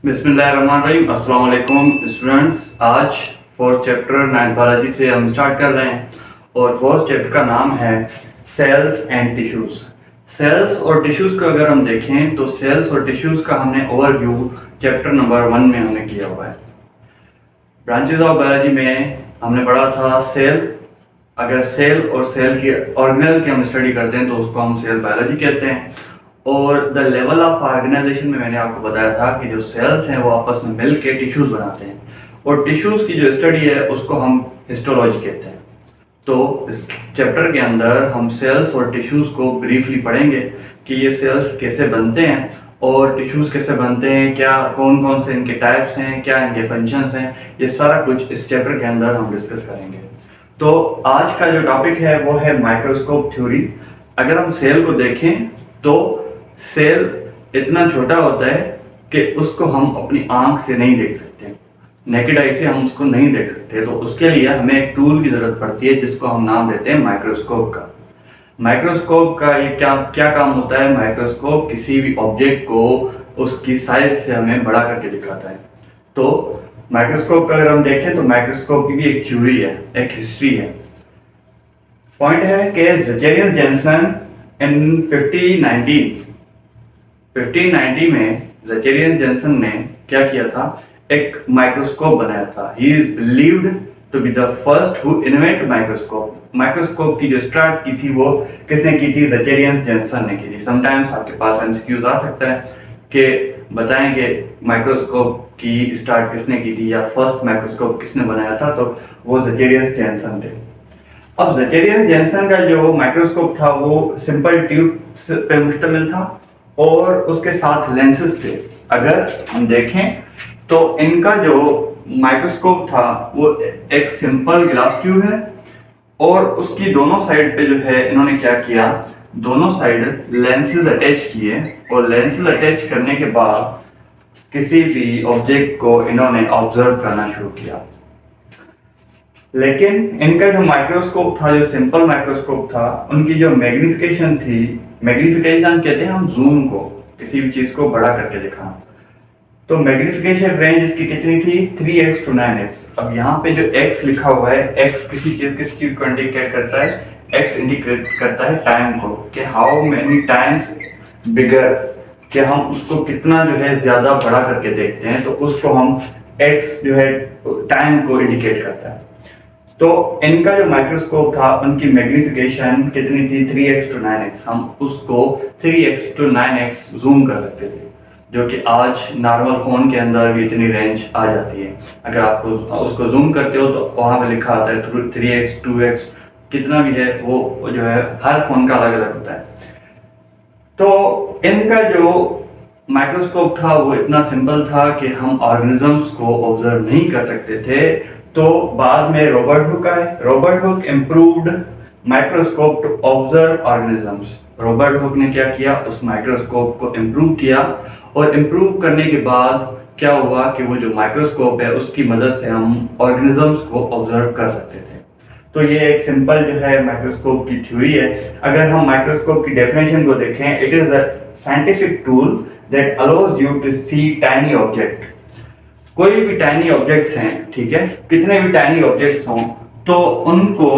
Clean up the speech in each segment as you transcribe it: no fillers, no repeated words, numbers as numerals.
बिस्मिल्लाहिर्रहमानिर्रहीम। अस्सलाम वालेकुम स्टूडेंट्स। आज फोर्थ चैप्टर 9 बायोलॉजी से हम स्टार्ट कर रहे हैं और फोर्थ चैप्टर का नाम है सेल्स एंड टिश्यूज। सेल्स और टिश्यूज को अगर हम देखें तो सेल्स और टिश्यूज का हमने ओवरव्यू चैप्टर नंबर 1 में हमने किया हुआ है। ब्रांचेज ऑफ बायोलॉजी में हमने पढ़ा था सेल। अगर सेल और सेल की ऑर्गेनेल की हम स्टडी करते हैं तो उसको हम सेल बायोलॉजी कहते हैं। और द लेवल ऑफ ऑर्गेनाइजेशन में मैंने आपको बताया था कि जो सेल्स हैं वो आपस में मिल के टिश्यूज बनाते हैं और टिश्यूज की जो स्टडी है उसको हम हिस्टोलॉजी कहते हैं। तो इस चैप्टर के अंदर हम सेल्स और टिश्यूज को ब्रीफली पढ़ेंगे कि ये सेल्स कैसे बनते हैं और टिश्यूज कैसे बनते हैं, क्या कौन कौन से इनके टाइप्स हैं, क्या इनके फंक्शंस हैं, ये सारा कुछ इस चैप्टर के अंदर हम डिस्कस करेंगे। तो आज का जो टॉपिक है वो है माइक्रोस्कोप थ्योरी। अगर हम सेल को देखें तो सेल इतना छोटा होता है कि उसको हम अपनी आंख से नहीं देख सकते, नेकेड आई से हम उसको नहीं देख सकते। तो उसके लिए हमें एक टूल की जरूरत पड़ती है जिसको हम नाम देते हैं माइक्रोस्कोप का। माइक्रोस्कोप का ये क्या क्या काम होता है? माइक्रोस्कोप किसी भी ऑब्जेक्ट को उसकी साइज से हमें बड़ा करके दिखाता है। तो माइक्रोस्कोप का अगर हम देखें तो माइक्रोस्कोप की भी एक थ्योरी है, एक हिस्ट्री है। पॉइंट है कि ज़ेचेरियन जेनसन इन 1590 में ज़ेचेरियन जेनसन ने क्या किया था? एक माइक्रोस्कोप बनाया था। He is believed to be the first who invent microscope. Microscope की जो स्टार्ट की थी वो किसने की थी? ज़ेचेरियन जेनसन ने की थी। समटाइम्स आपके पास एमसीक्यूज आ सकता है कि बताएंगे माइक्रोस्कोप की स्टार्ट किसने की थी या फर्स्ट माइक्रोस्कोप किसने बनाया था, तो वो ज़ेचेरियन जेनसन थे। अब ज़ेचेरियन जेनसन का जो माइक्रोस्कोप था वो सिंपल ट्यूब पे मुश्तमिल था और उसके साथ लेंसेज थे। अगर हम देखें तो इनका जो माइक्रोस्कोप था वो एक सिंपल ग्लास ट्यूब है और उसकी दोनों साइड पे जो है इन्होंने क्या किया, दोनों साइड लेंसेज अटैच किए और लेंसेज अटैच करने के बाद किसी भी ऑब्जेक्ट को इन्होंने ऑब्जर्व करना शुरू किया। लेकिन इनका जो माइक्रोस्कोप था, जो सिंपल माइक्रोस्कोप था, उनकी जो मैग्निफिकेशन थी, मैग्निफिकेशन कहते हैं हम जूम को, किसी भी चीज को बड़ा करके दिखाना। तो मैग्निफिकेशन रेंज इसकी कितनी थी? 3x to 9x। अब यहाँ पे जो x लिखा हुआ है, x किस चीज को इंडिकेट करता है? x इंडिकेट करता है टाइम को, कि हाउ मेनी टाइम्स बिगर, कि हम उसको कितना जो है ज्यादा बड़ा करके देखते हैं, तो उसको हम x जो है टाइम को इंडिकेट करता है। तो इनका जो माइक्रोस्कोप था उनकी मैग्निफिकेशन कितनी थी? 3x to 9x। हम उसको 3x to 9x जूम कर सकते थे, जो कि आज नॉर्मल फोन के अंदर भी इतनी रेंज आ जाती है। अगर आप उसको जूम करते हो तो वहाँ पे लिखा आता है 3x 2x, कितना भी है वो जो है हर फोन का अलग अलग होता है। तो इनका जो माइक्रोस्कोप था वो इतना सिंपल था कि हम ऑर्गेनिजम्स को ऑब्जर्व नहीं कर सकते थे। तो बाद में रॉबर्ट हुक आए। Robert Hooke improved microscope to observe organisms. Robert Hooke ने क्या किया? उस माइक्रोस्कोप को इम्प्रूव किया और इम्प्रूव करने के बाद क्या हुआ कि वो जो माइक्रोस्कोप है उसकी मदद से हम ऑर्गेनिजम्स को ऑब्जर्व कर सकते थे। तो ये एक सिंपल जो है माइक्रोस्कोप की थ्योरी है। अगर हम माइक्रोस्कोप की डेफिनेशन को देखें, it is a scientific tool that allows you to see tiny object. कोई भी टाइनी ऑब्जेक्ट्स हैं, ठीक है, कितने भी टाइनी ऑब्जेक्ट्स हों तो उनको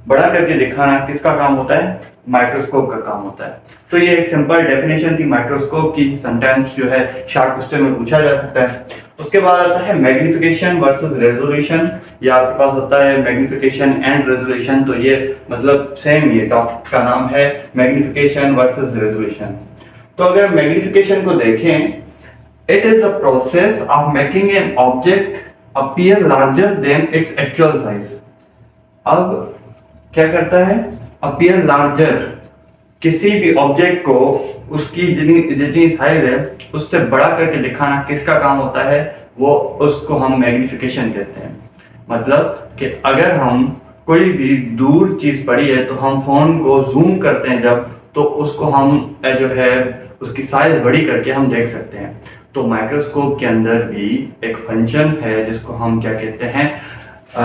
बड़ा करके दिखाना किसका काम होता है? माइक्रोस्कोप का काम होता है। तो ये एक सिंपल डेफिनेशन थी माइक्रोस्कोप की। समटाइम्स जो है शॉर्ट क्वेश्चन में पूछा जा सकता है। उसके बाद आता है मैग्निफिकेशन वर्सेस रेजोल्यूशन, या आपके पास होता है मैग्निफिकेशन एंड रेजोल्यूशन। तो ये मतलब सेम, ये टॉपिक का नाम है मैग्निफिकेशन वर्सेस रेजोल्यूशन। तो अगर मैग्निफिकेशन को देखें, it is a process of making an object appear larger than its actual size। अब क्या करता है? appear larger, किसी भी ऑब्जेक्ट को उसकी जितनी साइज है उससे बड़ा करके दिखाना किसका काम होता है? वो उसको हम मैग्निफिकेशन कहते हैं। मतलब कि अगर हम कोई भी दूर चीज पड़ी है तो हम फोन को जूम करते हैं जब, तो उसको हम जो है उसकी साइज बड़ी करके हम देख सकते हैं। तो माइक्रोस्कोप के अंदर भी एक फंक्शन है जिसको हम क्या कहते हैं?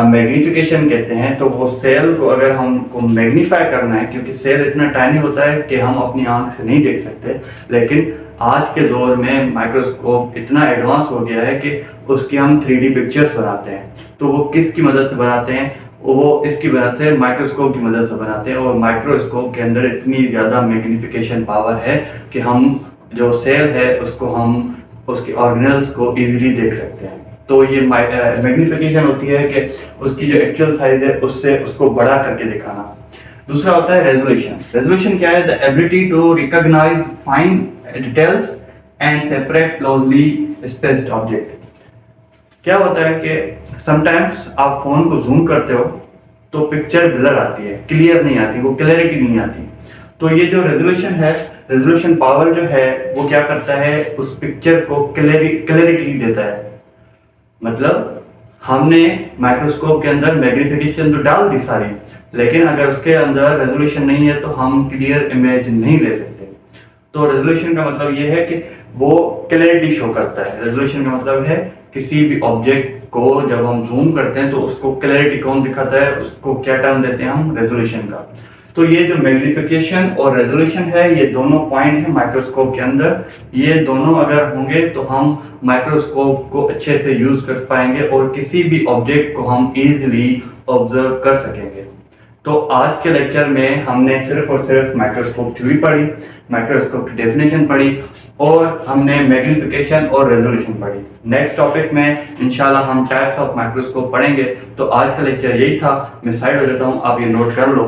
मैग्निफिकेशन कहते हैं। तो वो सेल को अगर हमको मैग्नीफाई करना है, क्योंकि सेल इतना टाइनी होता है कि हम अपनी आंख से नहीं देख सकते, लेकिन आज के दौर में माइक्रोस्कोप इतना एडवांस हो गया है कि उसकी हम 3D पिक्चर्स बनाते हैं। तो वो किसकी मदद से बनाते हैं? वो इसकी मदद से, माइक्रोस्कोप की मदद से बनाते हैं। और माइक्रोस्कोप के अंदर इतनी ज़्यादा मैग्नीफिकेशन पावर है कि हम जो सेल है उसको, हम उसके ऑर्गेनल्स को ईजिली देख सकते हैं। तो ये मैग्नीफिकेशन होती है कि उसकी जो एक्चुअल साइज है उससे उसको बड़ा करके दिखाना। दूसरा होता है रेजोल्यूशन। रेजोल्यूशन क्या है? The ability to recognise fine details and separate closely spaced object. क्या होता है कि समटाइम्स आप फोन को जूम करते हो तो पिक्चर ब्लर आती है, क्लियर नहीं आती, वो क्लैरिटी नहीं आती। तो ये जो रेजोल्यूशन है, रेजोल्यूशन पावर जो है वो क्या करता है, उस पिक्चर को क्लैरिटी देता है। मतलब हमने माइक्रोस्कोप के अंदर मैग्नीफिकेशन तो डाल दी सारी, लेकिन अगर उसके अंदर रेजोल्यूशन नहीं है तो हम क्लियर इमेज नहीं ले सकते। तो रेजोल्यूशन का मतलब ये है कि वो क्लैरिटी शो करता है। रेजोल्यूशन का मतलब है किसी भी ऑब्जेक्ट को जब हम जूम करते हैं तो उसको क्लैरिटी कौन दिखाता है, उसको क्या टर्म देते हैं हम? रेजोल्यूशन का। तो ये जो मैग्नीफिकेशन और रेजोल्यूशन है, ये दोनों पॉइंट है माइक्रोस्कोप के अंदर। ये दोनों अगर होंगे तो हम माइक्रोस्कोप को अच्छे से यूज कर पाएंगे और किसी भी ऑब्जेक्ट को हम इजीली ऑब्जर्व कर सकेंगे। तो आज के लेक्चर में हमने सिर्फ और सिर्फ माइक्रोस्कोप थ्योरी पढ़ी, माइक्रोस्कोप की डेफिनेशन पढ़ी और हमने मैग्नीफिकेशन और रेजोल्यूशन पढ़ी। नेक्स्ट टॉपिक में इंशाल्लाह हम टाइप्स ऑफ माइक्रोस्कोप पढ़ेंगे। तो आज का लेक्चर यही था। मैं साइड हो जाता हूँ, आप ये नोट कर लो।